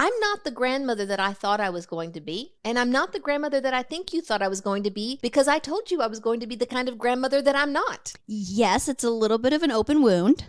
I'm not the grandmother that I thought I was going to be, and I'm not the grandmother that I think you thought I was going to be, because I told you I was going to be the kind of grandmother that I'm not. Yes, it's a little bit of an open wound.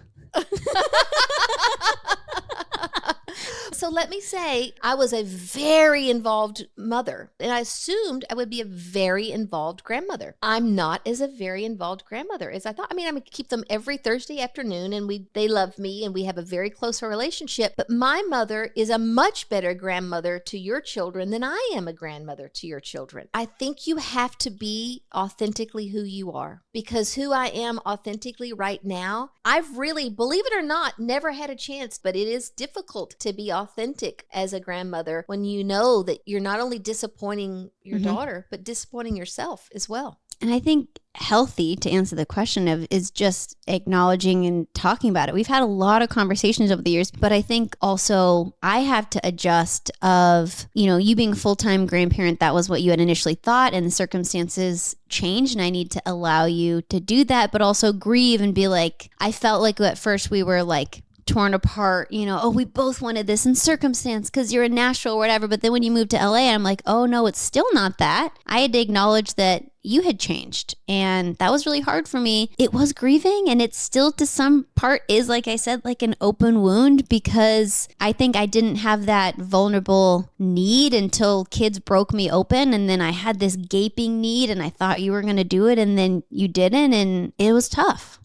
So let me say, I was a very involved mother, and I assumed I would be a very involved grandmother. I'm not as a very involved grandmother as I thought. I mean, I'm going to keep them every Thursday afternoon, and they love me, and we have a very close relationship. But my mother is a much better grandmother to your children than I am a grandmother to your children. I think you have to be authentically who you are, because who I am authentically right now, I've really, believe it or not, never had a chance, but it is difficult to be authentic as a grandmother when you know that you're not only disappointing your daughter, but disappointing yourself as well. And I think healthy, to answer the question of, is just acknowledging and talking about it. We've had a lot of conversations over the years, but I think also I have to adjust of, you being a full-time grandparent, that was what you had initially thought, and the circumstances changed, and I need to allow you to do that, but also grieve and be like, I felt like at first we were like torn apart, we both wanted this in circumstance because you're in Nashville or whatever. But then when you moved to LA, I'm like, oh no, it's still not that. I had to acknowledge that you had changed. And that was really hard for me. It was grieving, and it still to some part is, like I said, like an open wound, because I think I didn't have that vulnerable need until kids broke me open. And then I had this gaping need, and I thought you were going to do it, and then you didn't. And it was tough.